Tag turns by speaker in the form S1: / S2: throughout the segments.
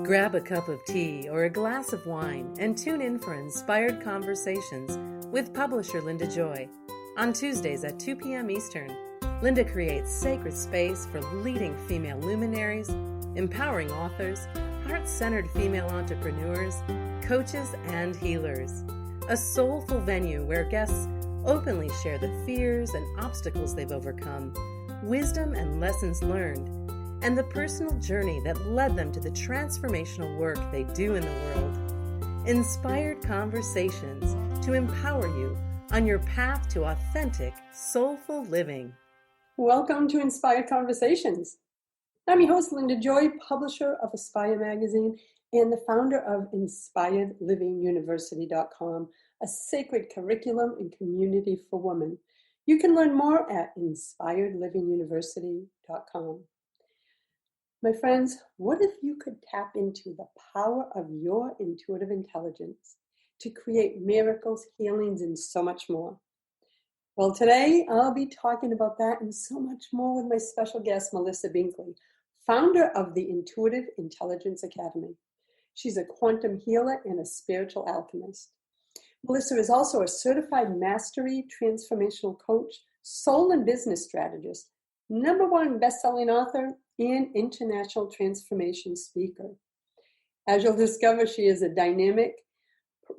S1: Grab a cup of tea or a glass of wine and tune in for Inspired Conversations with publisher Linda Joy. On Tuesdays at 2 p.m. Eastern, Linda creates sacred space for leading female luminaries, empowering authors, heart-centered female entrepreneurs, coaches, and healers. A soulful venue where guests openly share the fears and obstacles they've overcome, wisdom and lessons learned, and the personal journey that led them to the transformational work they do in the world. Inspired Conversations to empower you on your path to authentic, soulful living.
S2: Welcome to Inspired Conversations. I'm your host, Linda Joy, publisher of Aspire magazine and the founder of InspiredLivingUniversity.com, a sacred curriculum and community for women. You can learn more at InspiredLivingUniversity.com. My friends, what if you could tap into the power of your intuitive intelligence to create miracles, healings, and so much more? Well, today I'll be talking about that and so much more with my special guest, Melissa Binkley, founder of the Intuitive Intelligence Academy. She's a quantum healer and a spiritual alchemist. Melissa is also a certified mastery transformational coach, soul and business strategist, #1 best-selling author, and international transformation speaker. As you'll discover, she is a dynamic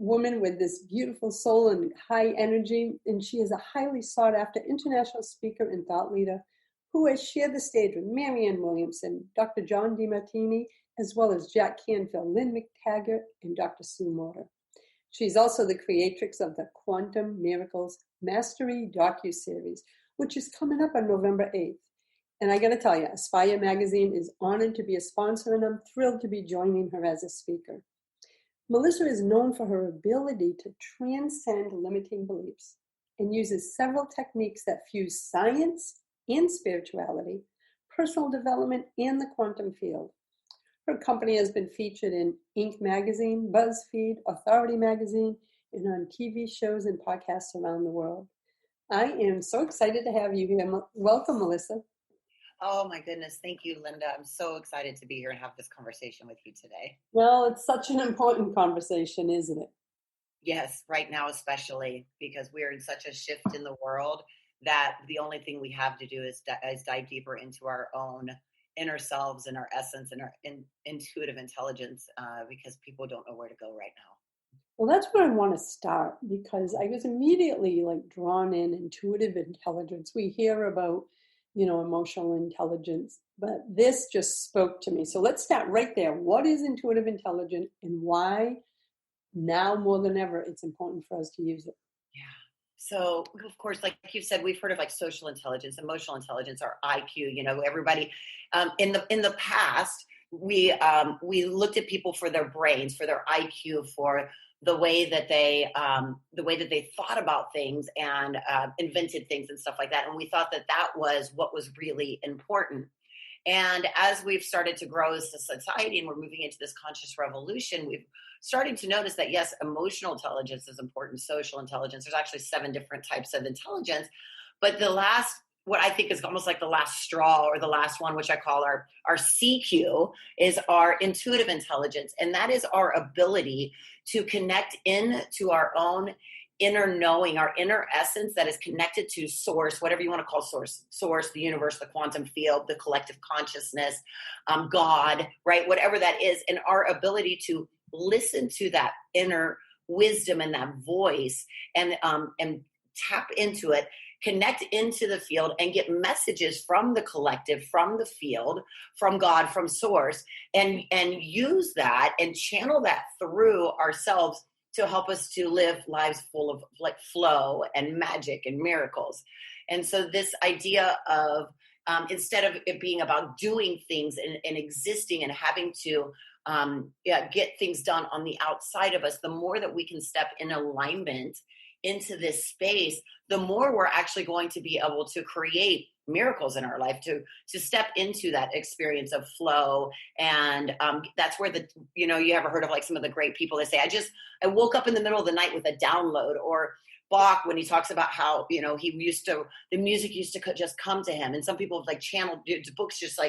S2: woman with this beautiful soul and high energy, and she is a highly sought-after international speaker and thought leader who has shared the stage with Marianne Williamson, Dr. Demartini, as well as Jack Canfield, Lynne, McTaggart, and Dr.Sue Morter. She's also the creatrix of the Quantum Miracles Mastery docuseries, which is coming up on November 8th. And I got to tell you, Aspire magazine is honored to be a sponsor, and I'm thrilled to be joining her as a speaker. Melissa is known for her ability to transcend limiting beliefs and uses several techniques that fuse science and spirituality, personal development, and the quantum field. Her company has been featured in Inc. magazine, BuzzFeed, Authority magazine, and on TV shows and podcasts around the world. I am so excited to have you here. Welcome, Melissa.
S3: Oh my goodness. Thank you, Linda. I'm so excited to be here and have this conversation with you today.
S2: Well, it's such an important conversation, isn't it?
S3: Yes, right now especially, because we're in such a shift in the world that the only thing we have to do is dive deeper into our own inner selves and our essence and our intuitive intelligence, because people don't know where to go right now.
S2: Well, that's where I want to start, because I was immediately drawn in intuitive intelligence. We hear about emotional intelligence, but this just spoke to me. So let's start right there. What is intuitive intelligence and why now more than ever it's important for us to use it?
S3: Yeah. So of course, like you said, we've heard of social intelligence, emotional intelligence, or IQ. Everybody in the past, we looked at people for their brains, for their IQ, for the way that they thought about things and invented things and stuff like that. And we thought that was what was really important. And as we've started to grow as a society and we're moving into this conscious revolution, we've started to notice that, yes, emotional intelligence is important, social intelligence. There's actually 7 different types of intelligence. But what I think is almost like the last straw, or the last one, which I call our CQ, is our intuitive intelligence. And that is our ability to connect into our own inner knowing, our inner essence that is connected to source, whatever you want to call source, the universe, the quantum field, the collective consciousness, God, right? Whatever that is. And our ability to listen to that inner wisdom and that voice and tap into it, connect into the field and get messages from the collective, from the field, from God, from source, and use that and channel that through ourselves to help us to live lives full of flow and magic and miracles. And so this idea of instead of it being about doing things and existing and having to get things done on the outside of us, the more that we can step in alignment into this space, the more we're actually going to be able to create miracles in our life, to step into that experience of flow. And that's where you ever heard of some of the great people that say, I woke up in the middle of the night with a download, or Bach, when he talks about how, the music used to just come to him. And some people have channeled books, just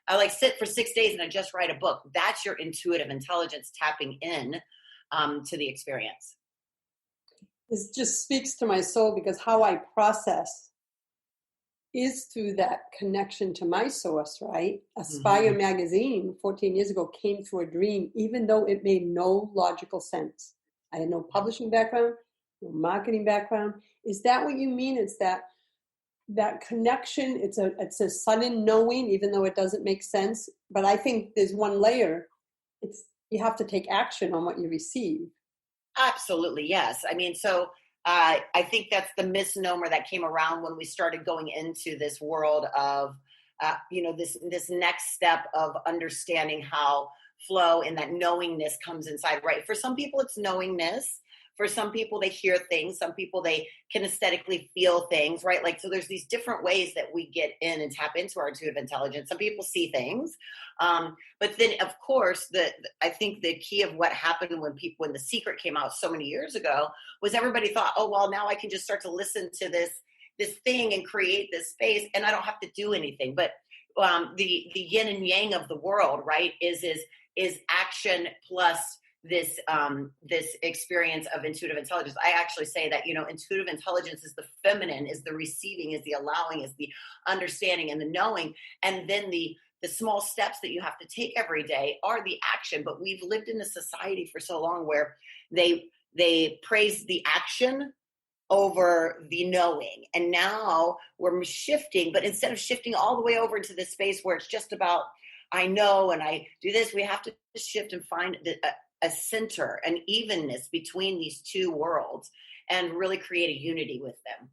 S3: I like sit for 6 days and I just write a book. That's your intuitive intelligence tapping in to the experience.
S2: This just speaks to my soul, because how I process is through that connection to my source, right? Aspire magazine 14 years ago came through a dream, even though it made no logical sense. I had no publishing background, no marketing background. Is that what you mean? It's that connection. It's a sudden knowing, even though it doesn't make sense. But I think there's one layer. You have to take action on what you receive.
S3: Absolutely, yes. I mean, so I think that's the misnomer that came around when we started going into this world of, this next step of understanding how flow and that knowingness comes inside, right? For some people, it's knowingness. For some people, they hear things. Some people, they can aesthetically feel things, right? Like, so there's these different ways that we get in and tap into our intuitive intelligence. Some people see things. But then, of course, I think the key of what happened when The Secret came out so many years ago was everybody thought, oh, well, now I can just start to listen to this thing and create this space, and I don't have to do anything. But the yin and yang of the world, right, is action plus this experience of intuitive intelligence. I actually say that, intuitive intelligence is the feminine, is the receiving, is the allowing, is the understanding and the knowing. And then the small steps that you have to take every day are the action. But we've lived in a society for so long where they praise the action over the knowing. And now we're shifting, but instead of shifting all the way over into this space where it's just about, I know, and I do this, we have to shift and find a center, an evenness between these two worlds, and really create a unity with them.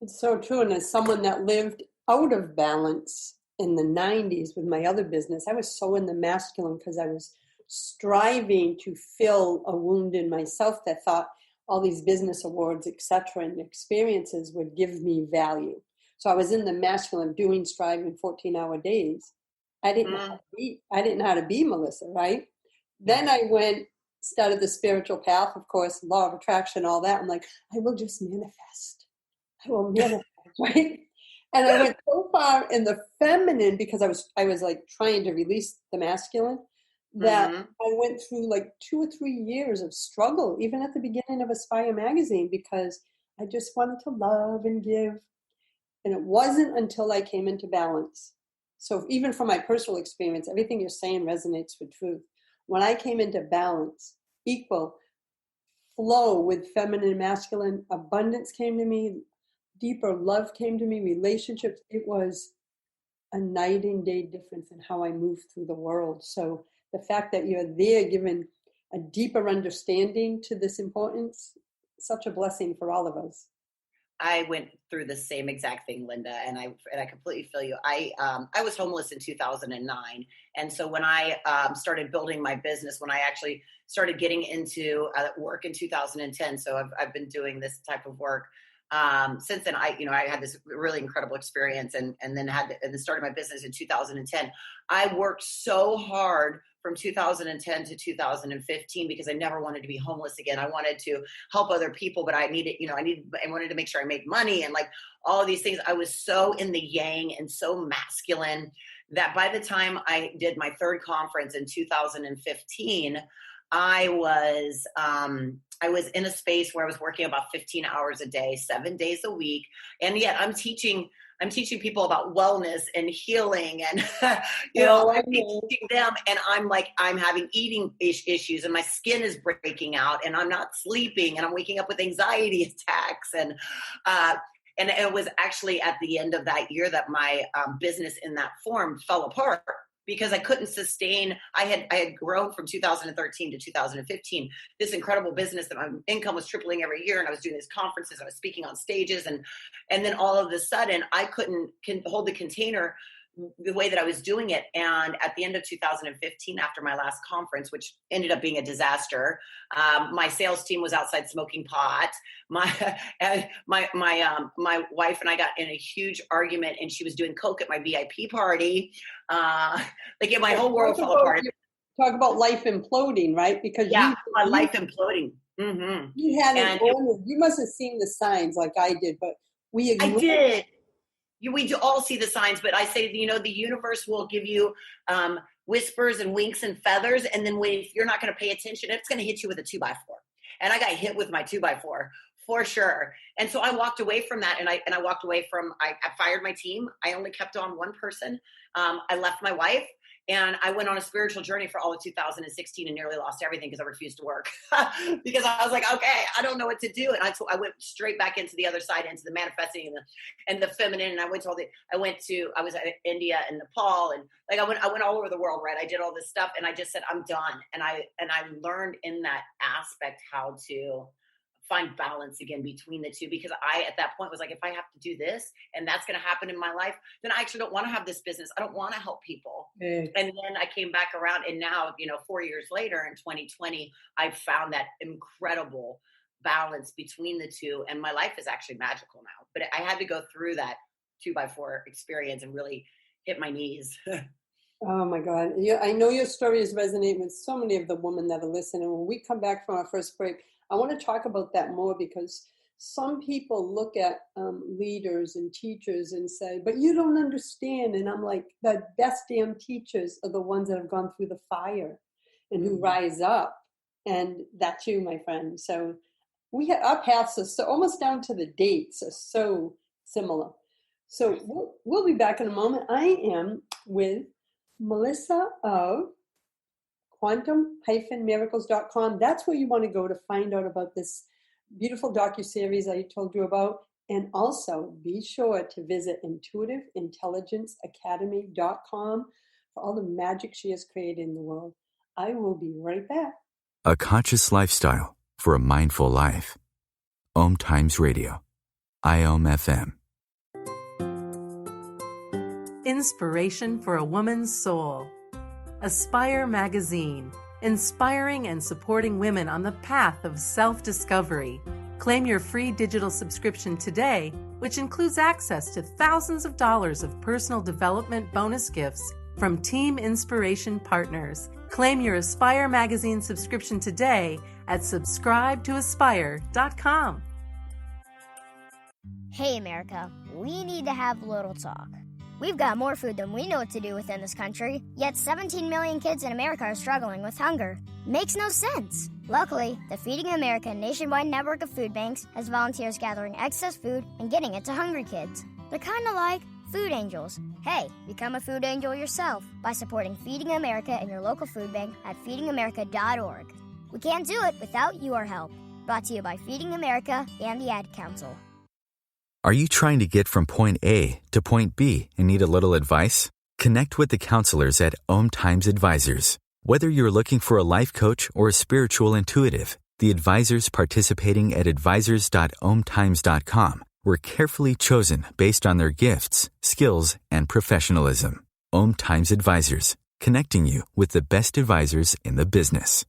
S2: It's so true. And as someone that lived out of balance in the 90s with my other business, I was so in the masculine because I was striving to fill a wound in myself that thought all these business awards, etc., and experiences would give me value. So I was in the masculine, doing, striving 14-hour days. I didn't know how to be Melissa, right? Then I started the spiritual path, of course, law of attraction, all that. I'm like, I will just manifest. I will manifest, right? And I went so far in the feminine because I was like trying to release the masculine that I went through like 2 or 3 years of struggle, even at the beginning of Aspire magazine, because I just wanted to love and give. And it wasn't until I came into balance. So even from my personal experience, everything you're saying resonates with truth. When I came into balance, equal flow with feminine and masculine, abundance came to me, deeper love came to me, relationships. It was a night and day difference in how I move through the world. So the fact that you're there, given a deeper understanding to this importance, such a blessing for all of us.
S3: I went through the same exact thing, Linda, and I completely feel you. I was homeless in 2009, and so when I started building my business, when I actually started getting into work in 2010, so I've been doing this type of work since then. I had this really incredible experience, and then started my business in 2010. I worked so hard from 2010 to 2015 because I never wanted to be homeless again. I wanted to help other people, but I wanted to make sure I made money and like all of these things. I was so in the yang and so masculine that by the time I did my third conference in 2015, I was in a space where I was working about 15 hours a day, 7 days a week. And yet I'm teaching people about wellness and healing and, I'm teaching them, and I'm having eating issues and my skin is breaking out and I'm not sleeping and I'm waking up with anxiety attacks. And it was actually at the end of that year that my business in that form fell apart, because I couldn't sustain. I had grown from 2013 to 2015, this incredible business that my income was tripling every year. And I was doing these conferences, I was speaking on stages. And then all of a sudden I couldn't hold the container the way that I was doing it. And at the end of 2015, after my last conference, which ended up being a disaster, my sales team was outside smoking pot. My wife and I got in a huge argument, and she was doing coke at my VIP party. My whole world fell apart.
S2: Talk about life imploding, right? Because
S3: life imploding. Mm-hmm.
S2: You had you must have seen the signs like I did, but we ignored.
S3: I did. We do all see the signs, but I say, the universe will give you whispers and winks and feathers. And then if you're not going to pay attention, it's going to hit you with a 2x4. And I got hit with my 2x4 for sure. And so I walked away from that. And I walked away from, I fired my team. I only kept on one person. I left my wife. And I went on a spiritual journey for all of 2016 and nearly lost everything because I refused to work because I was like, okay, I don't know what to do. And I went straight back into the other side, into the manifesting and the feminine. And I was at India and Nepal, and like I went all over the world, right? I did all this stuff, and I just said, I'm done. And I learned in that aspect how to find balance again between the two, because I, at that point, was like, if I have to do this and that's going to happen in my life, then I actually don't want to have this business. I don't want to help people. And then I came back around, and now, 4 years later in 2020, I've found that incredible balance between the two. And my life is actually magical now, but I had to go through that 2x4 experience and really hit my knees.
S2: Oh my God. Yeah, I know your story is resonating with so many of the women that are listening. When we come back from our first break, I want to talk about that more, because some people look at leaders and teachers and say, but you don't understand. And I'm like, the best damn teachers are the ones that have gone through the fire and who rise up. And that's you, my friend. So our paths are so almost down to the dates are so similar. So we'll be back in a moment. I am with Melissa of quantum-miracles.com. That's where you want to go to find out about this beautiful docuseries I told you about. And also be sure to visit intuitiveintelligenceacademy.com for all the magic she has created in the world. I will be right back.
S4: A conscious lifestyle for a mindful life. OMTimes Radio. IOM FM.
S1: Inspiration for a woman's soul. Aspire Magazine, inspiring and supporting women on the path of self-discovery. Claim your free digital subscription today, which includes access to thousands of dollars of personal development bonus gifts from Team Inspiration partners. Claim your Aspire Magazine subscription today at subscribetoaspire.com.
S5: Hey America, we need to have a little talk. We've got more food than we know what to do with in this country, yet 17 million kids in America are struggling with hunger. Makes no sense. Luckily, the Feeding America nationwide network of food banks has volunteers gathering excess food and getting it to hungry kids. They're kind of like food angels. Hey, become a food angel yourself by supporting Feeding America in your local food bank at feedingamerica.org. We can't do it without your help. Brought to you by Feeding America and the Ad Council.
S4: Are you trying to get from point A to point B and need a little advice? Connect with the counselors at OMTimes Advisors. Whether you're looking for a life coach or a spiritual intuitive, the advisors participating at advisors.omtimes.com were carefully chosen based on their gifts, skills, and professionalism. OMTimes Advisors, connecting you with the best advisors in the business.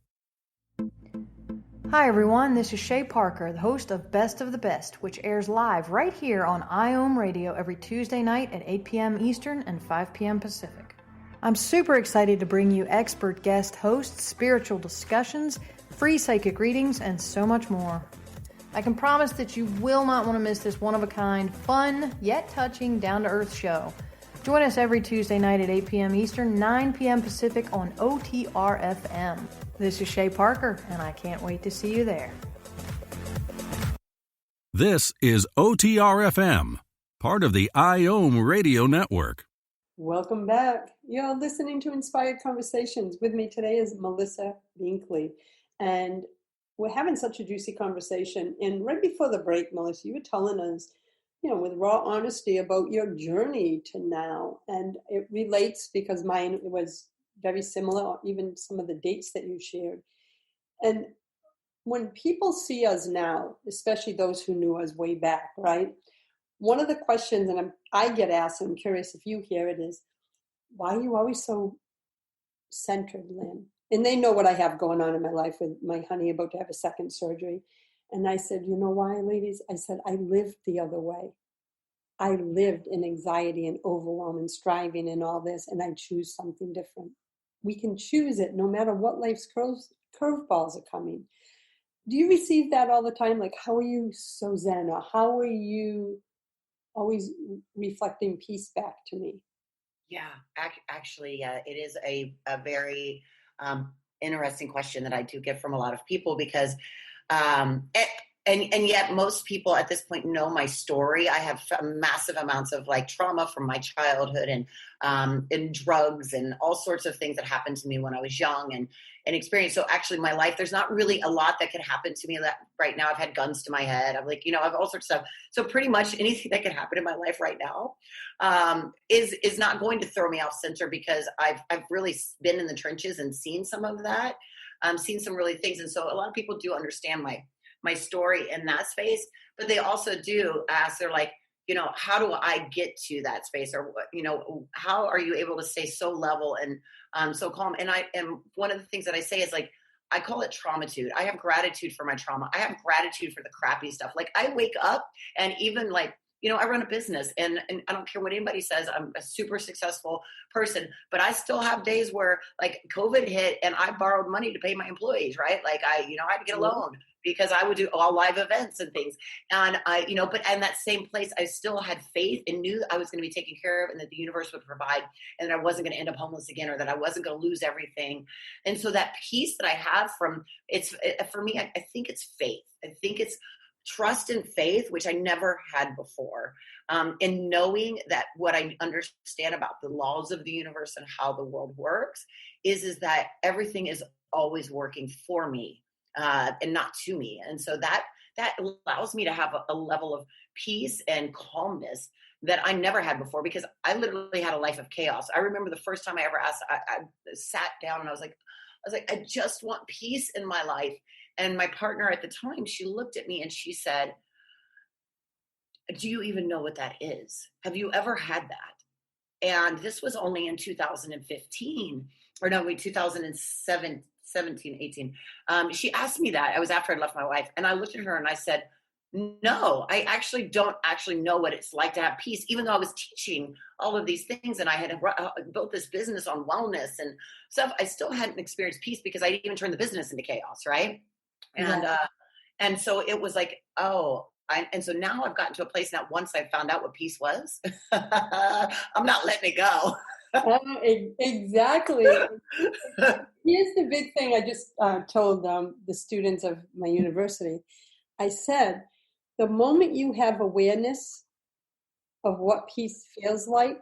S6: Hi everyone, this is Shay Parker, the host of Best of the Best, which airs live right here on IOM Radio every Tuesday night at 8 p.m. Eastern and 5 p.m. Pacific. I'm super excited to bring you expert guest hosts, spiritual discussions, free psychic readings, and so much more. I can promise that you will not want to miss this one-of-a-kind, fun, yet touching, down-to-earth show. Join us every Tuesday night at 8 p.m. Eastern, 9 p.m. Pacific on OTR-FM. This is Shay Parker, and I can't wait to see you there.
S7: This is OTR-FM, part of the IOM Radio Network.
S2: Welcome back. You're listening to Inspired Conversations. With me today is Melissa Binkley, and we're having such a juicy conversation. And right before the break, Melissa, you were telling us, with raw honesty about your journey to now. And it relates because mine was very similar, even some of the dates that you shared. And when people see us now, especially those who knew us way back, right? One of the questions, and I get asked, and I'm curious if you hear it, is, why are you always so centered, Lynne? And they know what I have going on in my life with my honey about to have a second surgery. And I said, you know why, ladies? I said, I lived the other way. I lived in anxiety and overwhelm and striving and all this, and I choose something different. We can choose it no matter what life's curveballs are coming. Do you receive that all the time? Like, how are you so zen? Or how are you always reflecting peace back to me.
S3: Yeah, actually, it is a very interesting question that I do get from a lot of people because, and yet most people at this point know my story. I have massive amounts of like trauma from my childhood and drugs and all sorts of things that happened to me when I was young and experience. So actually my life, there's not really a lot that could happen to me that right now. I've had guns to my head. I'm like, I have all sorts of stuff. So pretty much anything that could happen in my life right now is not going to throw me off center because I've really been in the trenches and seen some of that, seen some really things. And so a lot of people do understand my story in that space, but they also do ask, they're like, how do I get to that space? Or, how are you able to stay so level and so calm? And one of the things that I say is like, I call it traumatude. I have gratitude for my trauma. I have gratitude for the crappy stuff. Like I wake up and even like, I run a business and I don't care what anybody says. I'm a super successful person, but I still have days where like COVID hit and I borrowed money to pay my employees, right? Like I had to get a loan because I would do all live events and things. And but in that same place, I still had faith and knew that I was going to be taken care of and that the universe would provide and that I wasn't going to end up homeless again or that I wasn't going to lose everything. And so that peace that I have for me, I think it's faith. I think it's trust and faith, which I never had before. And knowing that what I understand about the laws of the universe and how the world works is that everything is always working for me and not to me. And so that allows me to have a level of peace and calmness that I never had before because I literally had a life of chaos. I remember the first time I ever asked, I sat down and I was like, I just want peace in my life. And my partner at the time, she looked at me and she said, do you even know what that is? Have you ever had that? And this was only in 2015, or no, wait, 2017, 18. She asked me that. I was after I left my wife. And I looked at her and I said, no, I actually don't know what it's like to have peace, even though I was teaching all of these things and I had built this business on wellness and stuff. I still hadn't experienced peace because I didn't even turn the business into chaos, right? And so it was like, and so now I've gotten to a place now, once I found out what peace was, I'm not letting it go.
S2: Exactly. Here's the big thing I just told the students of my university. I said, the moment you have awareness of what peace feels like,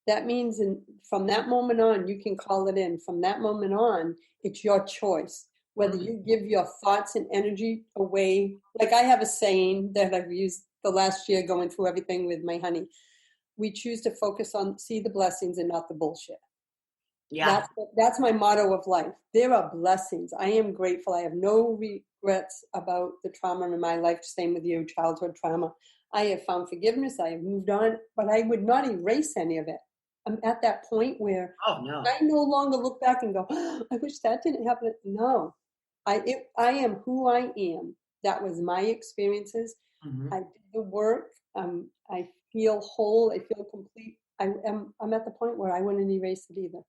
S2: that means from that moment on, you can call it in. From that moment on, it's your choice. Whether you give your thoughts and energy away. Like I have a saying that I've used the last year going through everything with my honey. We choose to focus on, see the blessings and not the bullshit. Yeah. That's my motto of life. There are blessings. I am grateful. I have no regrets about the trauma in my life. Same with you, childhood trauma. I have found forgiveness. I have moved on, but I would not erase any of it. I'm at that point where I no longer look back and go, I wish that didn't happen. No, I am who I am. That was my experiences. Mm-hmm. I did the work. I feel whole. I feel complete. I'm at the point where I wouldn't erase it either.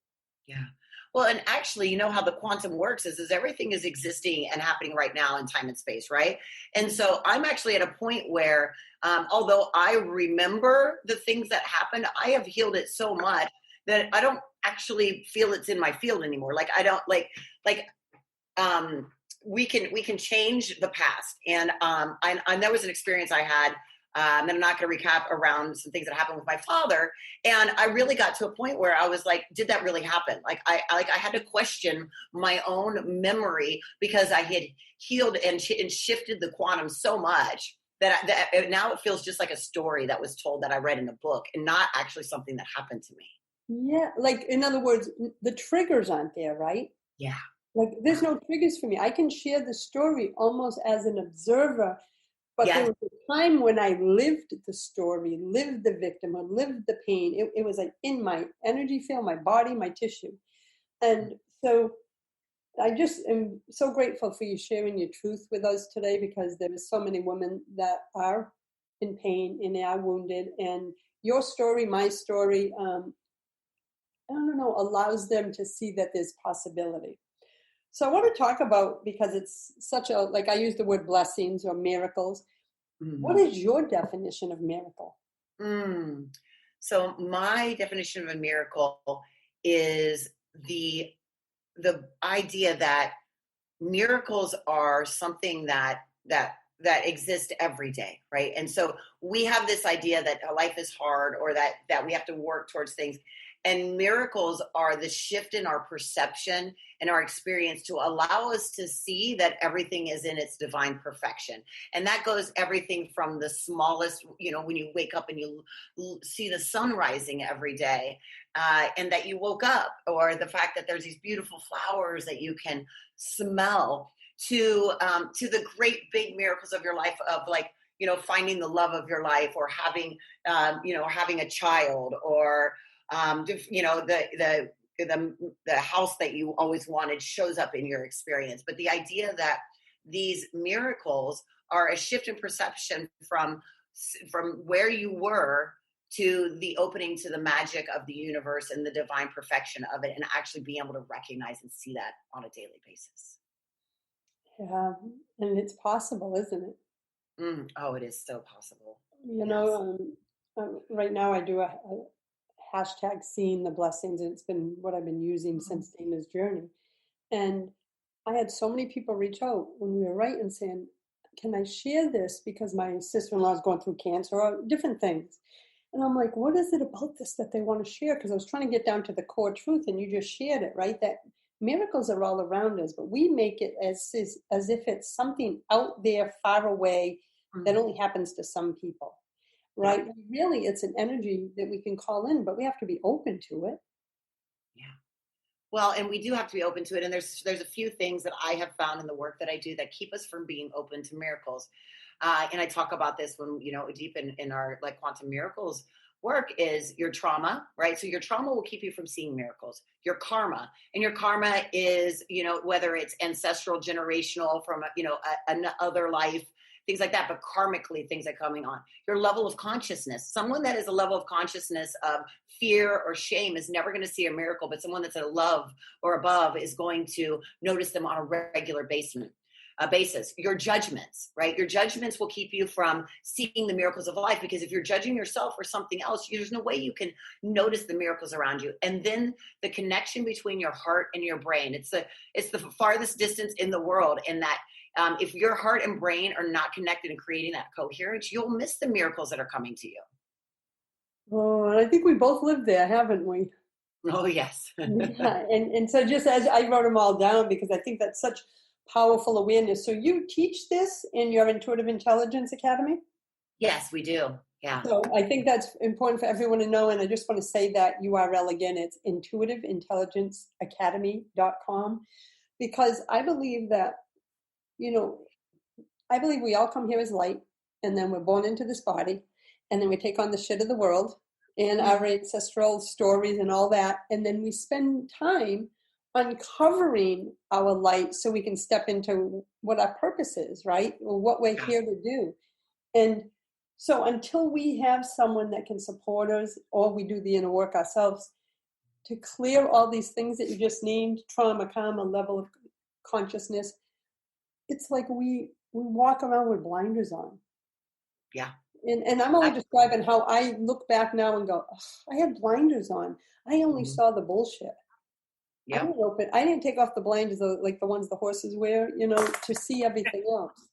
S3: Yeah. Well, and actually, how the quantum works is everything is existing and happening right now in time and space, right? And so I'm actually at a point where, although I remember the things that happened, I have healed it so much that I don't actually feel it's in my field anymore. Like I don't we can change the past. And there was an experience I had. And I'm not going to recap around some things that happened with my father. And I really got to a point where I was like, did that really happen? Like I had to question my own memory because I had healed and shifted the quantum so much that now it feels just like a story that was told that I read in a book and not actually something that happened to me.
S2: Yeah. Like, in other words, the triggers aren't there, right?
S3: Yeah.
S2: Like there's no triggers for me. I can share the story almost as an observer. But there was a time when I lived the story, lived the victimhood, lived the pain. It was like in my energy field, my body, my tissue. And so I just am so grateful for you sharing your truth with us today because there are so many women that are in pain and they are wounded. And your story, my story, allows them to see that there's possibility. So I want to talk about, because it's such a, like I use the word blessings or miracles. Mm-hmm. What is your definition of miracle?
S3: So my definition of a miracle is the idea that miracles are something that exist every day, right? And so we have this idea that life is hard, or that we have to work towards things. And miracles are the shift in our perception and our experience to allow us to see that everything is in its divine perfection. And that goes everything from the smallest, when you wake up and you see the sun rising every day, and that you woke up, or the fact that there's these beautiful flowers that you can smell, to the great big miracles of your life, of finding the love of your life, or having a child, or the house that you always wanted shows up in your experience. But the idea that these miracles are a shift in perception from where you were to the opening to the magic of the universe and the divine perfection of it, and actually being able to recognize and see that on a daily basis.
S2: Yeah, and it's possible, isn't it?
S3: Oh, it is so possible.
S2: Right now I do a hashtag seeing the blessings, and it's been what I've been using since Dana's journey. And I had so many people reach out when we were writing saying, can I share this because my sister-in-law is going through cancer, or different things. And I'm like, what is it about this that they want to share? Because I was trying to get down to the core truth, and you just shared it, right? That miracles are all around us, but we make it as if it's something out there far away that only happens to some people, right? Yeah. Really, it's an energy that we can call in, but we have to be open to it.
S3: Yeah. Well, and we do have to be open to it. And there's a few things that I have found in the work that I do that keep us from being open to miracles. And I talk about this when, deep in our quantum miracles work, is your trauma, right? So your trauma will keep you from seeing miracles. Your karma, and your karma is, whether it's ancestral, generational, from, another life, things like that, but karmically, things are coming on. Your level of consciousness. Someone that is a level of consciousness of fear or shame is never going to see a miracle, but someone that's at love or above is going to notice them on a regular basis. Your judgments, right? Your judgments will keep you from seeing the miracles of life, because if you're judging yourself or something else, there's no way you can notice the miracles around you. And then the connection between your heart and your brain, it's the farthest distance in the world, in that if your heart and brain are not connected and creating that coherence, you'll miss the miracles that are coming to you.
S2: Oh, I think we both lived there, haven't we?
S3: Oh, yes.
S2: Yeah. And so just as I wrote them all down, because I think that's such powerful awareness. So you teach this in your Intuitive Intelligence Academy?
S3: Yes, we do. Yeah.
S2: So I think that's important for everyone to know. And I just want to say that URL again, it's intuitiveintelligenceacademy.com, because I believe that, I believe we all come here as light, and then we're born into this body, and then we take on the shit of the world and our ancestral stories and all that. And then we spend time uncovering our light so we can step into what our purpose is, right? Or what we're here to do. And so until we have someone that can support us, or we do the inner work ourselves to clear all these things that you just named, trauma, karma, level of consciousness, it's like we walk around with blinders on. Yeah. And I'm only describing how I look back now and go, I had blinders on. I only saw the bullshit. Yep. I didn't take off the blinders like the ones the horses wear, to see everything else.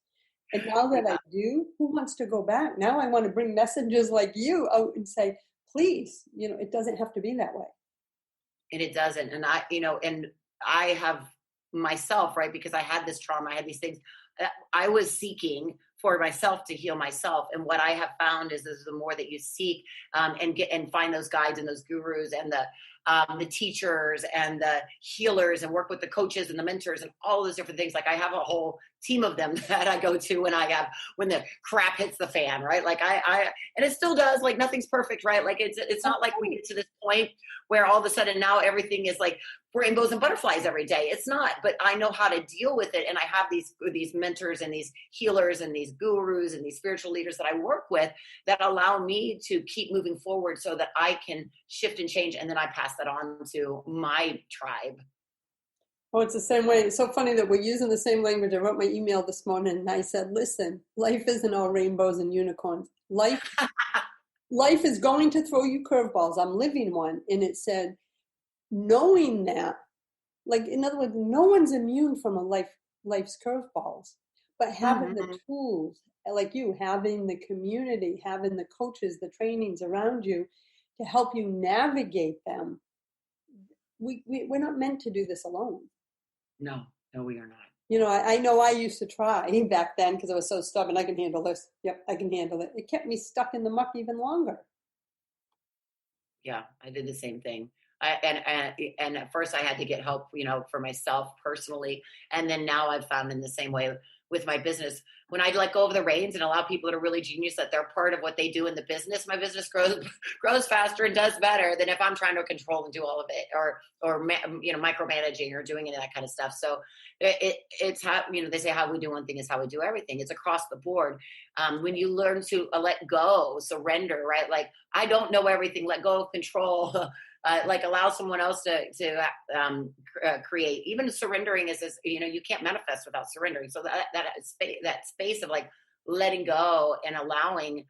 S2: And now that I do, who wants to go back? Now I want to bring messengers like you out and say, please, it doesn't have to be that way.
S3: And it doesn't. And I have myself, right, because I had this trauma, I had these things. I was seeking for myself to heal myself. And what I have found is the more that you seek and find those guides and those gurus and the teachers and the healers, and work with the coaches and the mentors and all those different things. Like I have a whole team of them that I go to when the crap hits the fan, right? Like and it still does, like nothing's perfect, right? Like it's not like we get to this point where all of a sudden now everything is like rainbows and butterflies every day. It's not, but I know how to deal with it. And I have these mentors and these healers and these gurus and these spiritual leaders that I work with that allow me to keep moving forward so that I can shift and change. And then I pass that on to my tribe.
S2: Oh, it's the same way. It's so funny that we're using the same language. I wrote my email this morning and I said, listen, life isn't all rainbows and unicorns. Life life is going to throw you curveballs. I'm living one. And it said, knowing that, like, in other words, no one's immune from life's curveballs, but having the tools, like you, having the community, having the coaches, the trainings around you to help you navigate them. We're not meant to do this alone.
S3: No, we are not.
S2: You know, I know I used to try back then because I was so stubborn. I can handle this. Yep, I can handle it. It kept me stuck in the muck even longer.
S3: Yeah, I did the same thing. And at first I had to get help, you know, for myself personally. And then now I've found in the same way with my business, when I let go of the reins and allow people that are really genius, that they're part of what they do in the business, my business grows faster and does better than if I'm trying to control and do all of it, or you know, micromanaging or doing any of that kind of stuff. So it's how, you know, they say how we do one thing is how we do everything. It's across the board. When you learn to let go, surrender, right? Like, I don't know everything, let go of control. Like, allow someone else to create. Even surrendering is, you know, you can't manifest without surrendering. So that space of like letting go and allowing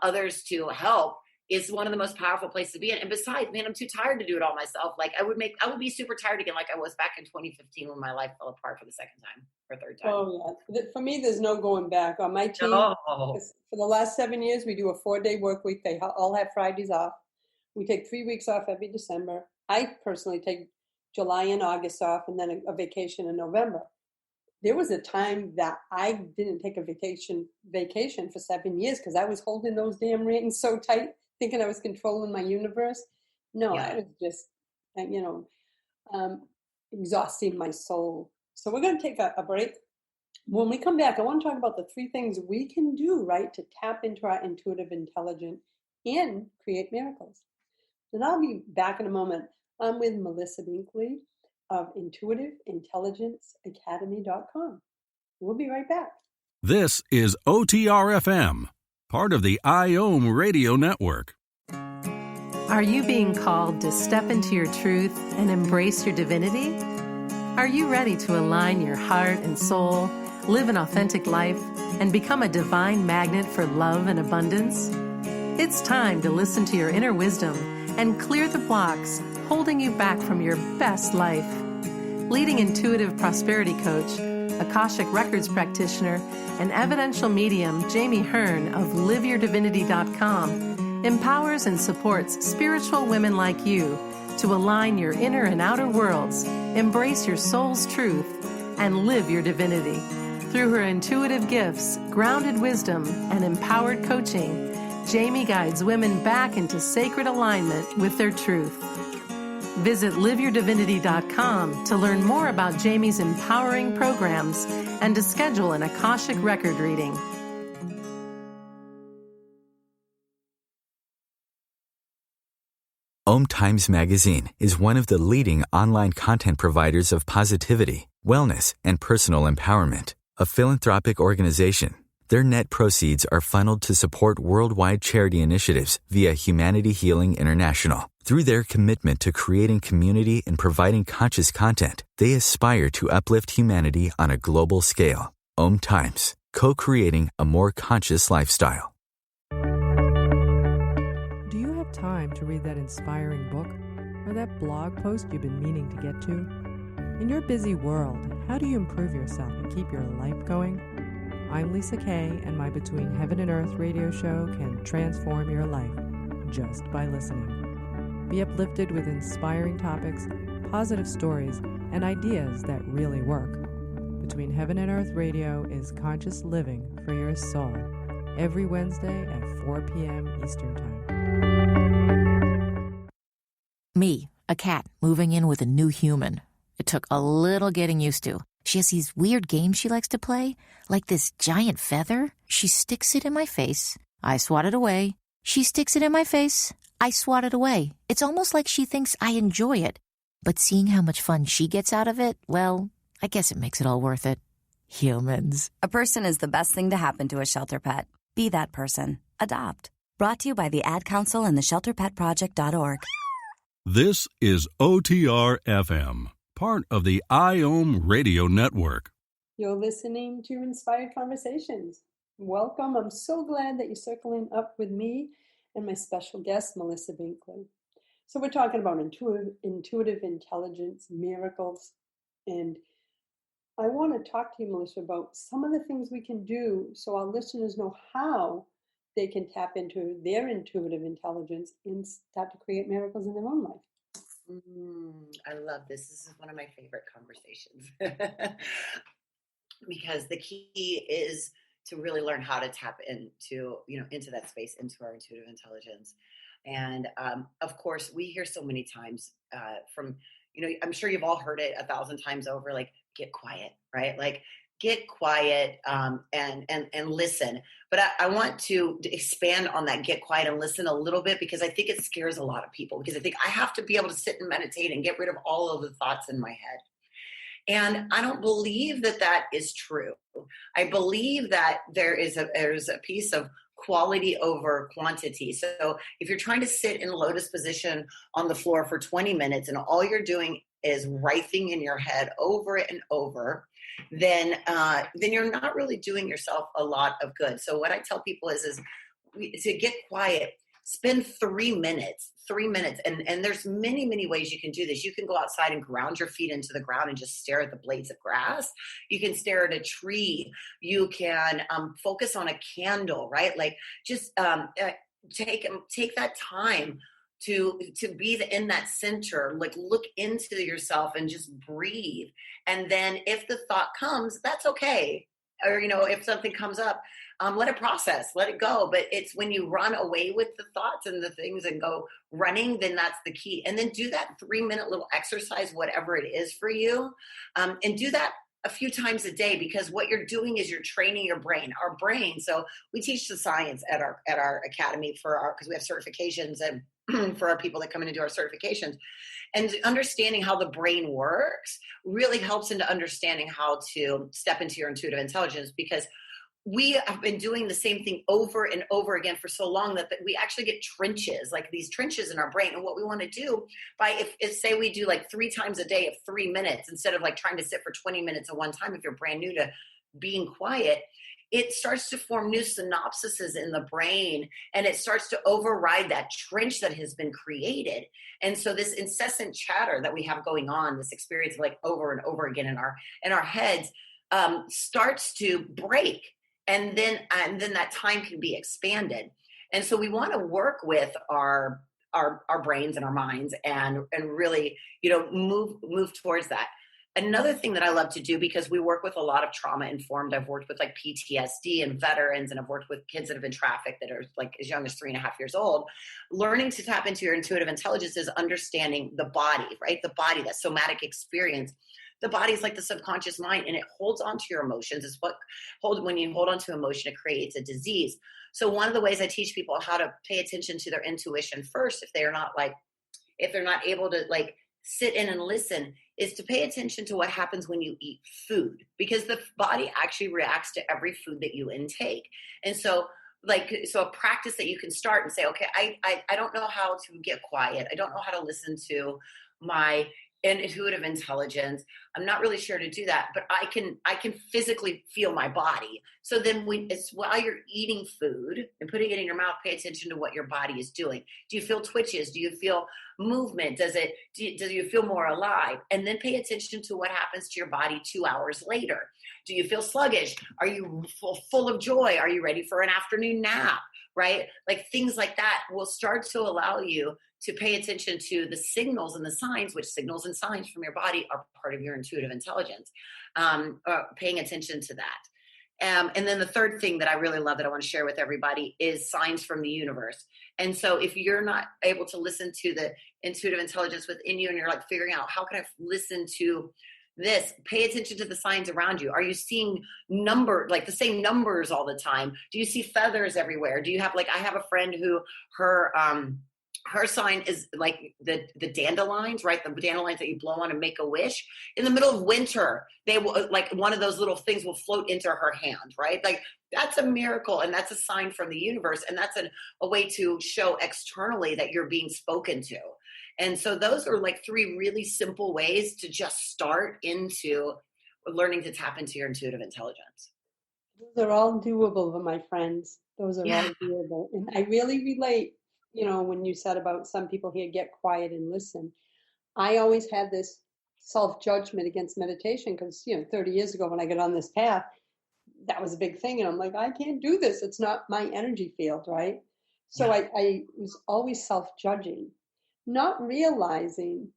S3: others to help is one of the most powerful places to be in. And besides, man, I'm too tired to do it all myself. Like, I would be super tired again, like I was back in 2015 when my life fell apart for the second time or third time.
S2: Oh yeah, for me, there's no going back. On my team, for the last 7 years, we do a 4-day work week. They all have Fridays off. We take 3 weeks off every December. I personally take July and August off, and then a vacation in November. There was a time that I didn't take a vacation for 7 years because I was holding those damn reins so tight, thinking I was controlling my universe. No, I was just, you know, exhausting my soul. So we're going to take a break. When we come back, I want to talk about the 3 things we can do, right, to tap into our intuitive intelligence and create miracles. And I'll be back in a moment. I'm with Melissa Binkley of IntuitiveIntelligenceAcademy.com. We'll be right back.
S7: This is OTR-FM, part of the IOM Radio Network.
S1: Are you being called to step into your truth and embrace your divinity? Are you ready to align your heart and soul, live an authentic life, and become a divine magnet for love and abundance? It's time to listen to your inner wisdom and clear the blocks holding you back from your best life. Leading intuitive prosperity coach, Akashic Records practitioner, and evidential medium Jamie Hearn of LiveYourDivinity.com empowers and supports spiritual women like you to align your inner and outer worlds, embrace your soul's truth, and live your divinity. Through her intuitive gifts, grounded wisdom, and empowered coaching, Jamie guides women back into sacred alignment with their truth. Visit LiveYourDivinity.com to learn more about Jamie's empowering programs and to schedule an Akashic record reading.
S4: OMTimes Magazine is one of the leading online content providers of positivity, wellness, and personal empowerment. A philanthropic organization, their net proceeds are funneled to support worldwide charity initiatives via Humanity Healing International. Through their commitment to creating community and providing conscious content, they aspire to uplift humanity on a global scale. OMTimes, co-creating a more conscious lifestyle.
S8: Do you have time to read that inspiring book or that blog post you've been meaning to get to? In your busy world, how do you improve yourself and keep your life going? I'm Lisa Kay, and my Between Heaven and Earth radio show can transform your life just by listening. Be uplifted with inspiring topics, positive stories, and ideas that really work. Between Heaven and Earth radio is conscious living for your soul, every Wednesday at 4 p.m. Eastern Time.
S9: Me, a cat, moving in with a new human. It took a little getting used to. She has these weird games she likes to play, like this giant feather. She sticks it in my face. I swat it away. She sticks it in my face. I swat it away. It's almost like she thinks I enjoy it. But seeing how much fun she gets out of it, well, I guess it makes it all worth it. Humans.
S10: A person is the best thing to happen to a shelter pet. Be that person. Adopt. Brought to you by the Ad Council and the ShelterPetProject.org.
S7: This is OTR-FM, part of the IOM Radio Network.
S2: You're listening to Inspired Conversations. Welcome. I'm so glad that you're circling up with me and my special guest, Melissa Binkley. So we're talking about intuitive intelligence, miracles, and I want to talk to you, Melissa, about some of the things we can do so our listeners know how they can tap into their intuitive intelligence and start to create miracles in their own life.
S3: I love this. This is one of my favorite conversations because the key is to really learn how to tap into, into that space, into our intuitive intelligence. And of course, we hear so many times from, I'm sure you've all heard it 1,000 times over, like, get quiet, right? Like, get quiet and listen. But I want to expand on that get quiet and listen a little bit, because I think it scares a lot of people, because I think I have to be able to sit and meditate and get rid of all of the thoughts in my head. And I don't believe that that is true. I believe that there's a piece of quality over quantity. So if you're trying to sit in lotus position on the floor for 20 minutes and all you're doing is writhing in your head over and over, then you're not really doing yourself a lot of good. So what I tell people is to get quiet, spend 3 minutes. And there's many, many ways you can do this. You can go outside and ground your feet into the ground and just stare at the blades of grass. You can stare at a tree. You can focus on a candle, right? Like, just take that time to be in that center, like, look into yourself and just breathe. And then if the thought comes, that's okay. Or, if something comes up, let it process, let it go. But it's when you run away with the thoughts and the things and go running, then that's the key. And then do that 3-minute little exercise, whatever it is for you. And do that a few times a day, because what you're doing is you're training your brain, our brain. So we teach the science at our academy because we have certifications, and for our people that come in and do our certifications. And understanding how the brain works really helps into understanding how to step into your intuitive intelligence, because we have been doing the same thing over and over again for so long that we actually get trenches, like these trenches in our brain. And what we want to do if say we do like 3 times a day of 3 minutes, instead of like trying to sit for 20 minutes at one time, if you're brand new to being quiet, it starts to form new synapses in the brain, and it starts to override that trench that has been created. And so this incessant chatter that we have going on, this experience of like over and over again in our heads, starts to break. And then that time can be expanded. And so we want to work with our brains and our minds and really, move towards that. Another thing that I love to do, because we work with a lot of trauma informed, I've worked with like PTSD and veterans, and I've worked with kids that have been trafficked that are like as young as 3.5 years old. Learning to tap into your intuitive intelligence is understanding the body, right? The body, that somatic experience. The body is like the subconscious mind, and it holds onto your emotions. It's when you hold onto emotion, it creates a disease. So one of the ways I teach people how to pay attention to their intuition first, if they're not able to like sit in and listen, is to pay attention to what happens when you eat food, because the body actually reacts to every food that you intake. And so a practice that you can start and say, okay, I don't know how to get quiet. I don't know how to listen to my intuitive intelligence. I'm not really sure to do that, but I can physically feel my body. So then it's while you're eating food and putting it in your mouth, pay attention to what your body is doing. Do you feel twitches? Do you feel movement? Do you feel more alive? And then pay attention to what happens to your body 2 hours later. Do you feel sluggish? Are you full of joy? Are you ready for an afternoon nap? Right? Like things like that will start to allow you to pay attention to the signals and the signs, which signals and signs from your body are part of your intuitive intelligence. Paying attention to that. And then the third thing that I really love that I want to share with everybody is signs from the universe. And so if you're not able to listen to the intuitive intelligence within you, and you're like figuring out, how can I listen to this? Pay attention to the signs around you. Are you seeing the same numbers all the time? Do you see feathers everywhere? Do you have I have a friend who her sign is like the dandelions, right? The dandelions that you blow on and make a wish. In the middle of winter, they will, like, one of those little things will float into her hand, right? Like, that's a miracle, and that's a sign from the universe, and that's a way to show externally that you're being spoken to. And so those are like 3 really simple ways to just start into learning to tap into your intuitive intelligence.
S2: Those are all doable, my friends. Those are all doable. And I really relate when you said about some people here get quiet and listen, I always had this self-judgment against meditation because, 30 years ago when I got on this path, that was a big thing. And I'm like, I can't do this. It's not my energy field, right? So I was always self-judging, not realizing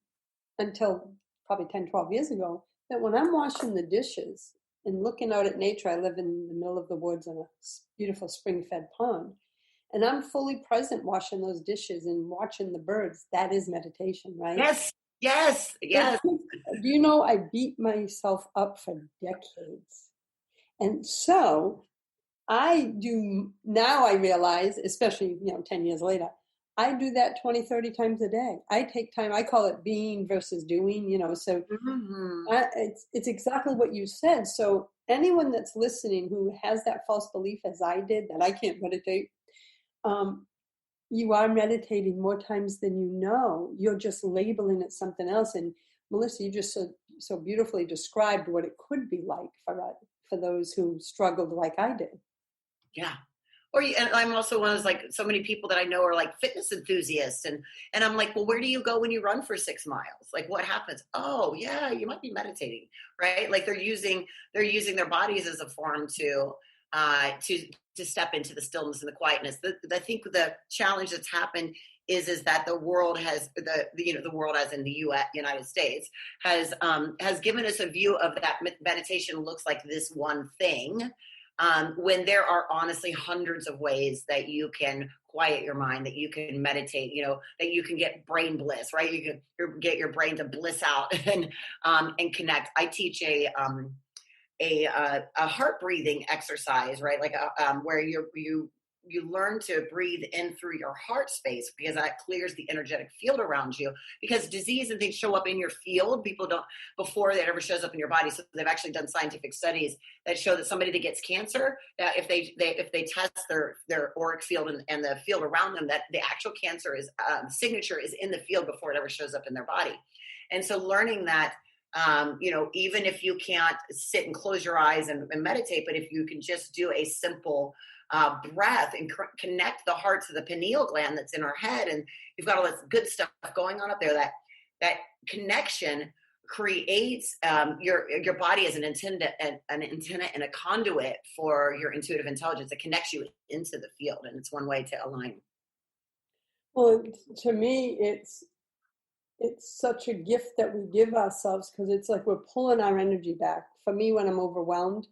S2: until probably 10, 12 years ago that when I'm washing the dishes and looking out at nature, I live in the middle of the woods on a beautiful spring-fed pond, and I'm fully present washing those dishes and watching the birds. That is meditation, right?
S3: Yes.
S2: Do you know, I beat myself up for decades. And so I do, now I realize, especially, 10 years later, I do that 20, 30 times a day. I take time. I call it being versus doing, so it's exactly what you said. So anyone that's listening who has that false belief as I did, that I can't meditate, you are meditating more times than you know. You're just labeling it something else. And Melissa, you just so beautifully described what it could be like for those who struggled like I did.
S3: Yeah. And I'm also one of those, so many people that I know are fitness enthusiasts. And I'm like, well, where do you go when you run for 6 miles? What happens? Oh yeah, you might be meditating, right? They're using their bodies as a form to step into the stillness and the quietness. I think the challenge that's happened is that the world has the world as in the United States has given us a view of that meditation looks like this one thing. When there are honestly hundreds of ways that you can quiet your mind, that you can meditate, that you can get brain bliss, right? You can get your brain to bliss out and connect. I teach a heart breathing exercise, right? Where you learn to breathe in through your heart space, because that clears the energetic field around you, because disease and things show up in your field. People don't, before that ever shows up in your body. So they've actually done scientific studies that show that somebody that gets cancer, that if they test their auric field and the field around them, that the actual cancer is signature is in the field before it ever shows up in their body. And so learning that, even if you can't sit and close your eyes and meditate, but if you can just do a simple breath and connect the heart to the pineal gland that's in our head, and you've got all this good stuff going on up there, that connection creates your body as an antenna and a conduit for your intuitive intelligence that connects you into the field. And it's one way to align.
S2: Well, to me, it's such a gift that we give ourselves, because it's like we're pulling our energy back. For me, when I'm overwhelmed,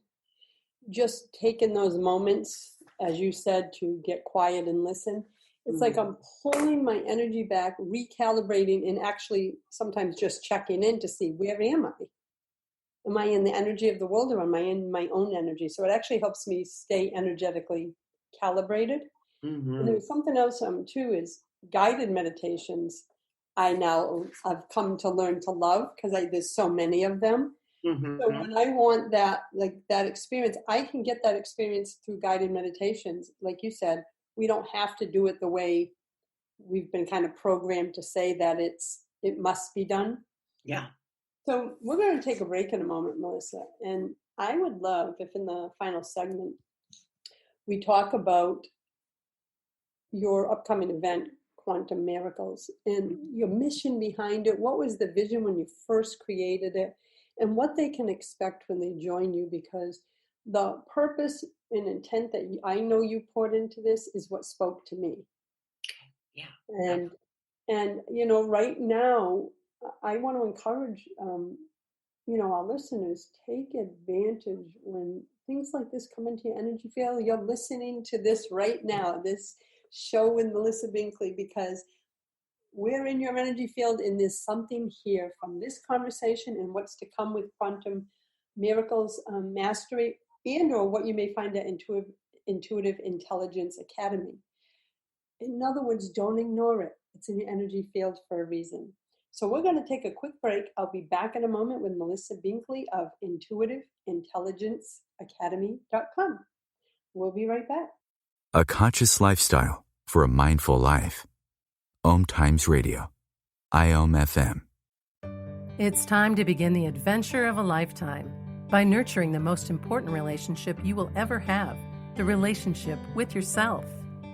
S2: just taking those moments, as you said, to get quiet and listen, it's like I'm pulling my energy back, recalibrating, and actually sometimes just checking in to see, where am I? Am I in the energy of the world, or am I in my own energy? So it actually helps me stay energetically calibrated. And there's something else too, is guided meditations. I've come to learn to love, because there's so many of them. So when I want that experience, I can get that experience through guided meditations. Like you said, we don't have to do it the way we've been kind of programmed to say that it must be done.
S3: Yeah.
S2: So we're going to take a break in a moment, Melissa. And I would love if in the final segment we talk about your upcoming event, Quantum Miracles, and your mission behind it. What was the vision when you first created it, and what they can expect when they join you? Because the purpose and intent that I know you poured into this is what spoke to me.
S3: Yeah.
S2: And right now, I want to encourage, our listeners, take advantage when things like this come into your energy field. You're listening to this right now, this show with Melissa Binkley, because we're in your energy field, and there's something here from this conversation and what's to come with Quantum Miracles Mastery, and or what you may find at Intuitive Intelligence Academy. In other words, don't ignore it. It's in your energy field for a reason. So we're going to take a quick break. I'll be back in a moment with Melissa Binkley of IntuitiveIntelligenceAcademy.com. We'll be right back.
S4: A conscious lifestyle for a mindful life. OMTimes Radio. IOM FM.
S1: It's time to begin the adventure of a lifetime by nurturing the most important relationship you will ever have, the relationship with yourself.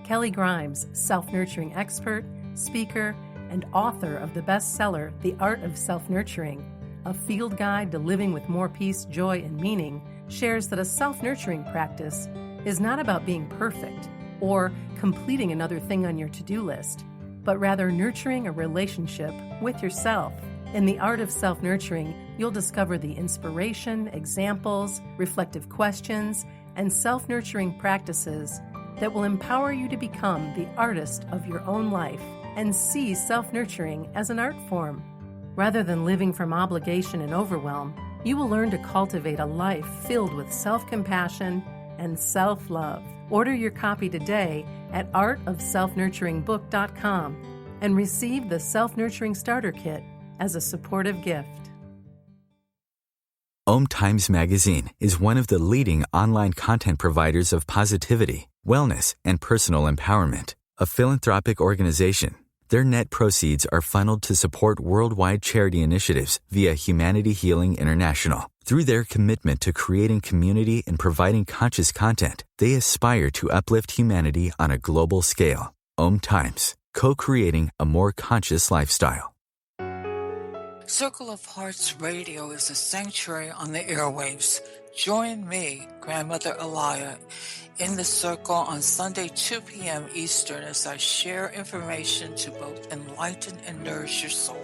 S1: Kelly Grimes, self-nurturing expert, speaker, and author of the bestseller, The Art of Self-Nurturing, a field guide to living with more peace, joy, and meaning, shares that a self-nurturing practice is not about being perfect or completing another thing on your to-do list, but rather nurturing a relationship with yourself. In The Art of Self-Nurturing, you'll discover the inspiration, examples, reflective questions, and self-nurturing practices that will empower you to become the artist of your own life and see self-nurturing as an art form. Rather than living from obligation and overwhelm, you will learn to cultivate a life filled with self-compassion and self-love. Order your copy today at artofselfnurturingbook.com and receive the Self-Nurturing Starter Kit as a supportive gift.
S4: OMTimes Magazine is one of the leading online content providers of positivity, wellness, and personal empowerment. A philanthropic organization, their net proceeds are funneled to support worldwide charity initiatives via Humanity Healing International. Through their commitment to creating community and providing conscious content, they aspire to uplift humanity on a global scale. OMTimes, co-creating a more conscious lifestyle.
S11: Circle of Hearts Radio is a sanctuary on the airwaves. Join me, Grandmother Elia, in the circle on Sunday, 2 p.m. Eastern, as I share information to both enlighten and nourish your soul.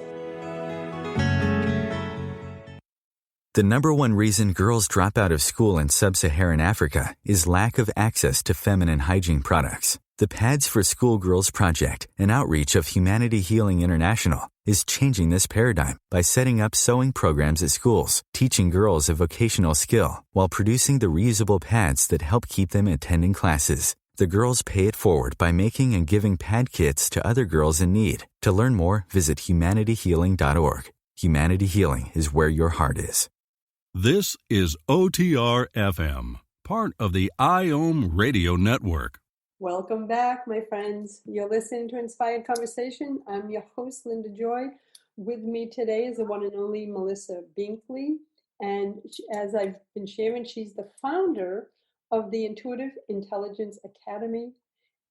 S4: The number one reason girls drop out of school in sub-Saharan Africa is lack of access to feminine hygiene products. The Pads for Schoolgirls Project, an outreach of Humanity Healing International, is changing this paradigm by setting up sewing programs at schools, teaching girls a vocational skill, while producing the reusable pads that help keep them attending classes. The girls pay it forward by making and giving pad kits to other girls in need. To learn more, visit humanityhealing.org. Humanity Healing is where your heart is.
S7: This is OTR FM, part of the IOM Radio Network.
S2: Welcome back, my friends. You're listening to Inspired Conversation. I'm your host, Linda Joy. With me today is the one and only Melissa Binkley. And as I've been sharing, she's the founder of the Intuitive Intelligence Academy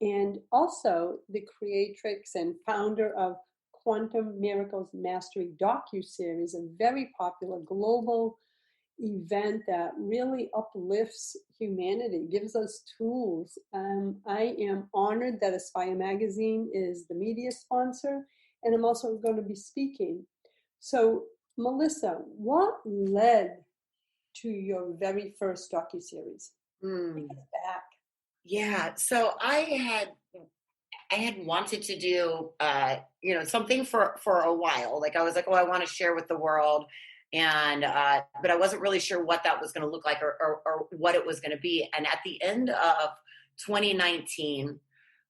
S2: and also the creatrix and founder of Quantum Miracles Mastery docu-series, a very popular global event that really uplifts humanity, gives us tools. I am honored that Aspire Magazine is the media sponsor, and I'm also going to be speaking. So, Melissa, what led to your very first docuseries? Take us back.
S3: Yeah, so I had wanted to do something for a while. Like I was like, oh, I want to share with the world. And but I wasn't really sure what that was going to look like or what it was going to be. And at the end of 2019,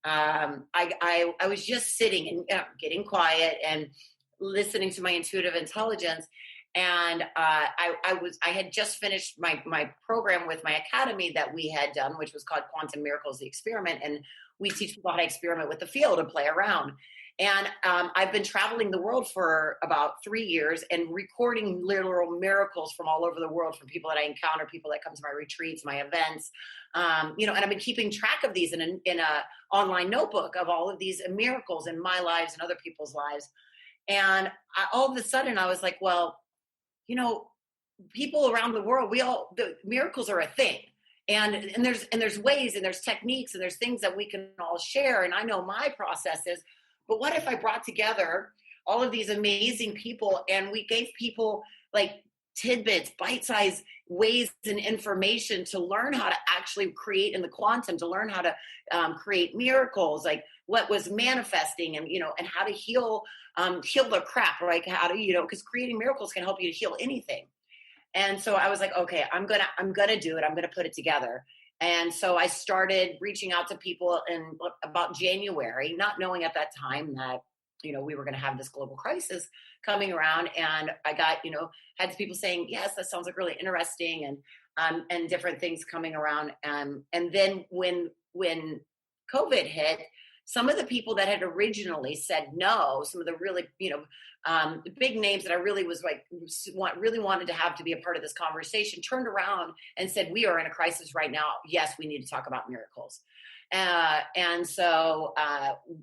S3: I was just sitting and getting quiet and listening to my intuitive intelligence. And I had just finished my program with my academy that we had done, which was called Quantum Miracles, the Experiment. And we teach people how to experiment with the field and play around. And I've been traveling the world for about 3 years and recording literal miracles from all over the world, from people that I encounter, people that come to my retreats, my events, and I've been keeping track of these in a online notebook of all of these miracles in my lives and other people's lives. And all of a sudden I was like, well, people around the world, the miracles are a thing. And there's ways and there's techniques and there's things that we can all share. And I know my process is, but what if I brought together all of these amazing people and we gave people like tidbits, bite-sized ways and information to learn how to actually create in the quantum, to learn how to create miracles, like what was manifesting and, and how to heal the crap, right? How to, because creating miracles can help you to heal anything. And so I was like, okay, I'm going to do it. I'm going to put it together. And so I started reaching out to people in about January, not knowing at that time that, we were going to have this global crisis coming around. And I got, had people saying, yes, that sounds like really interesting and different things coming around. And then when COVID hit, some of the people that had originally said no, some of the really, the big names that I really was like, really wanted to have to be a part of this conversation, turned around and said, we are in a crisis right now. Yes, we need to talk about miracles. And so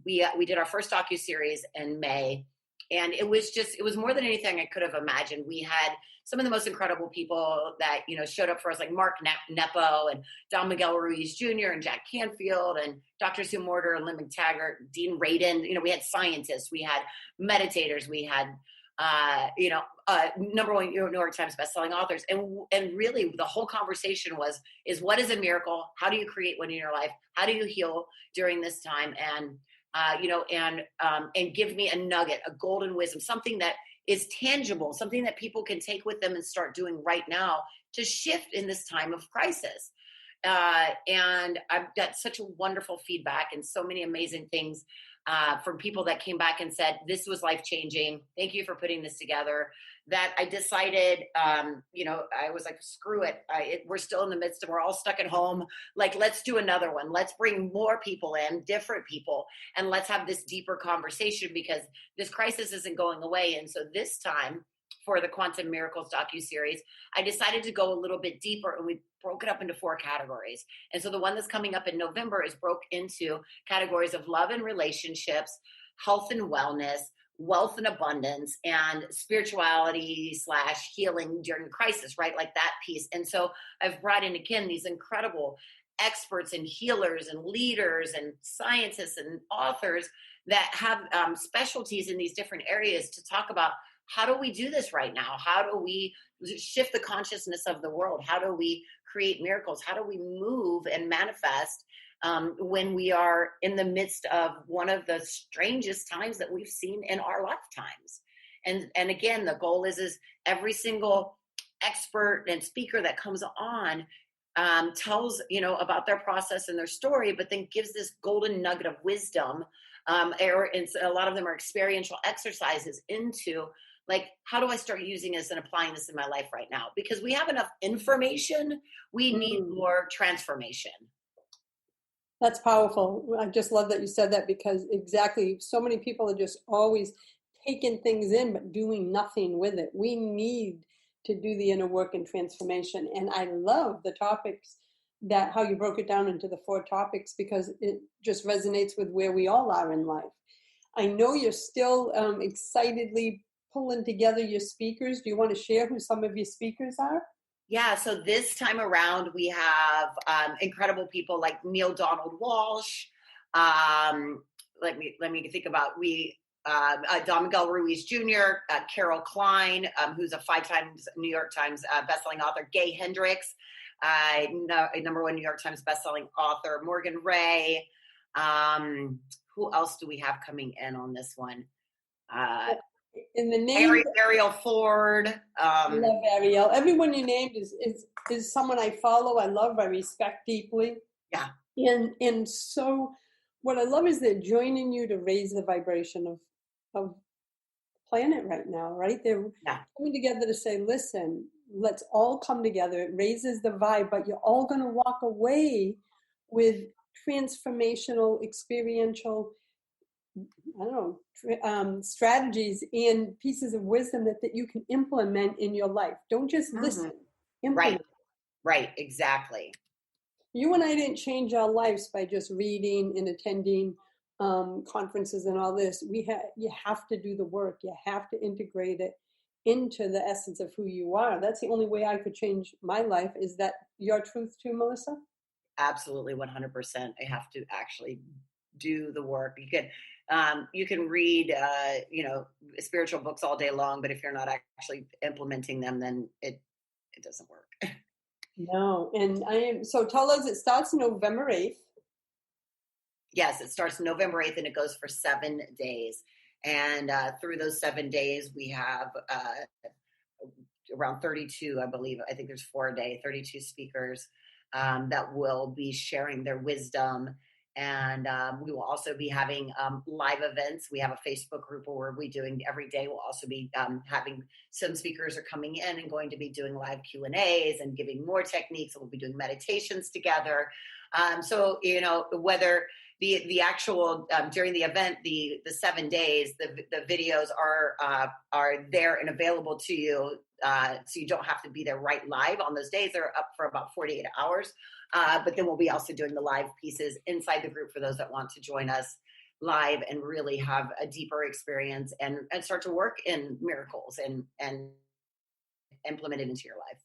S3: we did our first docuseries in May, and it was more than anything I could have imagined. We had some of the most incredible people that, showed up for us, like Mark Nepo and Don Miguel Ruiz Jr. and Jack Canfield and Dr.Sue Morter and Lynne McTaggart, Dean Radin. We had scientists, we had meditators, we had number one New York Times bestselling authors. And really the whole conversation is what is a miracle? How do you create one in your life? How do you heal during this time? And, and give me a nugget, a golden wisdom, something that is tangible, something that people can take with them and start doing right now to shift in this time of crisis. And I've got such a wonderful feedback and so many amazing things from people that came back and said, this was life-changing. Thank you for putting this together. That I decided, I was like, screw it. We're still in the midst of, we're all stuck at home. Like, let's do another one. Let's bring more people in, different people, and let's have this deeper conversation because this crisis isn't going away. And so this time for the Quantum Miracles docuseries, I decided to go a little bit deeper, and we broke it up into 4 categories. And so the one that's coming up in November is broke into categories of love and relationships, health and wellness, wealth and abundance, and spirituality / healing during crisis, right? Like that piece. And so I've brought in, again, these incredible experts and healers and leaders and scientists and authors that have specialties in these different areas to talk about how do we do this right now? How do we shift the consciousness of the world? How do we create miracles? How do we move and manifest when we are in the midst of one of the strangest times that we've seen in our lifetimes? And again, the goal is every single expert and speaker that comes on tells, about their process and their story, but then gives this golden nugget of wisdom. And a lot of them are experiential exercises into, like, how do I start using this and applying this in my life right now? Because we have enough information. We need more transformation.
S2: That's powerful. I just love that you said that, because exactly, so many people are just always taking things in but doing nothing with it. We need to do the inner work and transformation. And I love the topics, that how you broke it down into the 4 topics, because it just resonates with where we all are in life. I know you're still excitedly pulling together your speakers. Do you want to share who some of your speakers are?
S3: Yeah, so this time around we have incredible people like Neil Donald Walsh. Let me think about Don Miguel Ruiz Jr., Carol Klein, who's a 5 times New York Times bestselling author, Gay Hendricks, a number 1 New York Times bestselling author, Morgan Ray. Who else do we have coming in on this one?
S2: In the name,
S3: Ariel Ford.
S2: I love Ariel. Everyone you named is someone I follow. I love. I respect deeply.
S3: Yeah.
S2: And so, what I love is they're joining you to raise the vibration of planet right now. Right? They're coming together to say, listen, let's all come together. It raises the vibe, but you're all going to walk away with transformational, experiential, strategies and pieces of wisdom that you can implement in your life. Don't just listen. Implement.
S3: Right, exactly.
S2: You and I didn't change our lives by just reading and attending conferences and all this. You have to do the work. You have to integrate it into the essence of who you are. That's the only way I could change my life. Is that your truth too, Melissa?
S3: Absolutely, 100%. I have to actually do the work. You can read, spiritual books all day long, but if you're not actually implementing them, then it doesn't work.
S2: No. And so tell us, it starts November 8th.
S3: Yes, it starts November 8th and it goes for 7 days. And through those 7 days, we have around 32, I believe. I think there's 4 a day, 32 speakers that will be sharing their wisdom. And we will also be having live events. We have a Facebook group where we'll be doing every day. We'll also be having some speakers are coming in and going to be doing live Q&As and giving more techniques. And we'll be doing meditations together. So, whether the actual during the event, the 7 days, the videos are there and available to you, so you don't have to be there right live on those days. They're up for about 48 hours, but then we'll be also doing the live pieces inside the group for those that want to join us live and really have a deeper experience and start to work in miracles and implement it into your life.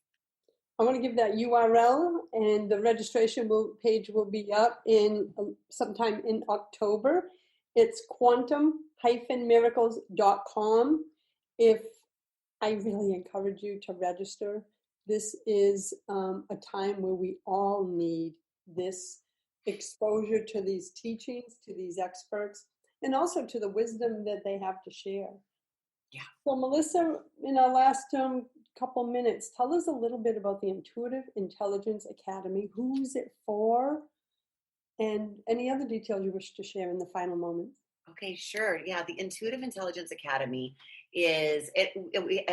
S2: I want to give that URL, and the registration page will be up in sometime in October. It's quantum-miracles.com. If I really encourage you to register. This is a time where we all need this exposure to these teachings, to these experts, and also to the wisdom that they have to share.
S3: Yeah.
S2: So Melissa, in our last couple minutes, tell us a little bit about the Intuitive Intelligence Academy. Who's it for? And any other details you wish to share in the final moments.
S3: Okay, sure. Yeah, the Intuitive Intelligence Academy is, we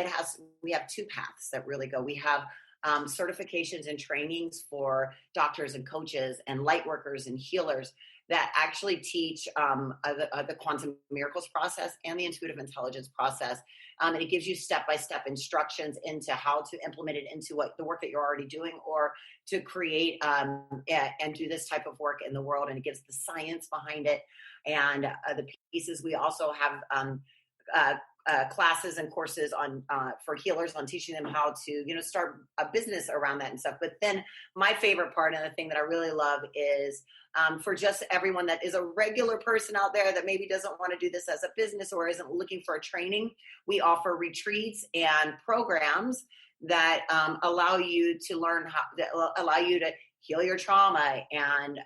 S3: have two paths that really go. We have certifications and trainings for doctors and coaches and light workers and healers that actually teach the quantum miracles process and the intuitive intelligence process. And it gives you step-by-step instructions into how to implement it into the work that you're already doing, or to create and do this type of work in the world. And it gives the science behind it and the pieces. We also have classes and courses on for healers on teaching them how to, start a business around that and stuff. But then my favorite part, and the thing that I really love, is for just everyone that is a regular person out there that maybe doesn't want to do this as a business or isn't looking for a training. We offer retreats and programs that allow you to learn allow you to heal your trauma and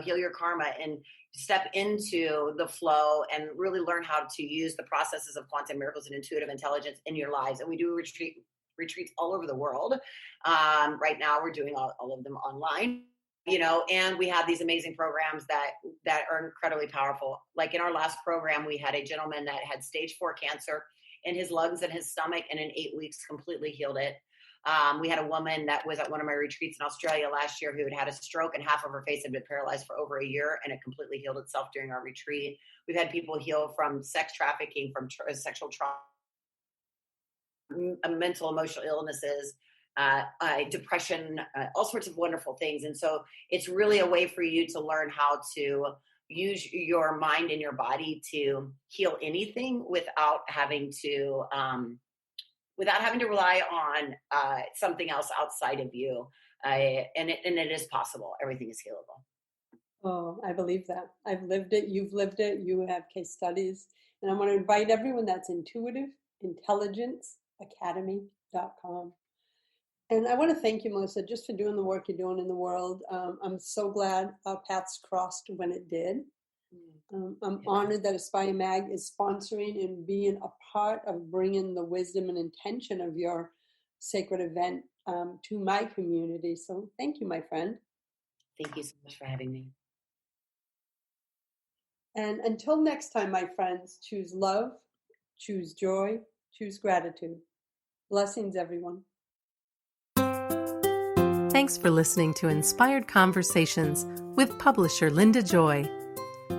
S3: heal your karma and step into the flow and really learn how to use the processes of quantum miracles and intuitive intelligence in your lives. And we do retreats all over the world. Right now we're doing all of them online, and we have these amazing programs that are incredibly powerful. Like in our last program, we had a gentleman that had stage 4 cancer in his lungs and his stomach, and in 8 weeks completely healed it. We had a woman that was at one of my retreats in Australia last year who had had a stroke and half of her face had been paralyzed for over a year, and it completely healed itself during our retreat. We've had people heal from sex trafficking, from sexual trauma, mental, emotional illnesses, depression, all sorts of wonderful things. And so it's really a way for you to learn how to use your mind and your body to heal anything without having to rely on something else outside of you. And it is possible. Everything is healable.
S2: Oh, I believe that. I've lived it. You've lived it. You have case studies. And I want to invite everyone that's intuitiveintelligenceacademy.com. And I want to thank you, Melissa, just for doing the work you're doing in the world. I'm so glad our paths crossed when it did. I'm honored that Aspire Mag is sponsoring and being a part of bringing the wisdom and intention of your sacred event to my community. So thank you, my friend.
S3: Thank you so much for having me.
S2: And until next time, my friends, choose love, choose joy, choose gratitude. Blessings, everyone.
S1: Thanks for listening to Inspired Conversations with publisher Linda Joy.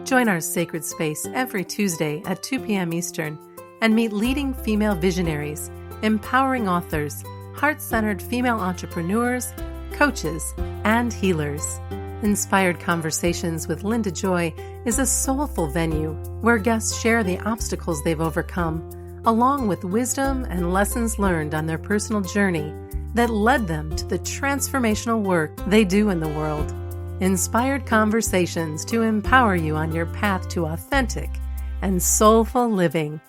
S1: Join our sacred space every Tuesday at 2 p.m. Eastern and meet leading female visionaries, empowering authors, heart-centered female entrepreneurs, coaches, and healers. Inspired Conversations with Linda Joy is a soulful venue where guests share the obstacles they've overcome, along with wisdom and lessons learned on their personal journey that led them to the transformational work they do in the world. Inspired Conversations to empower you on your path to authentic and soulful living.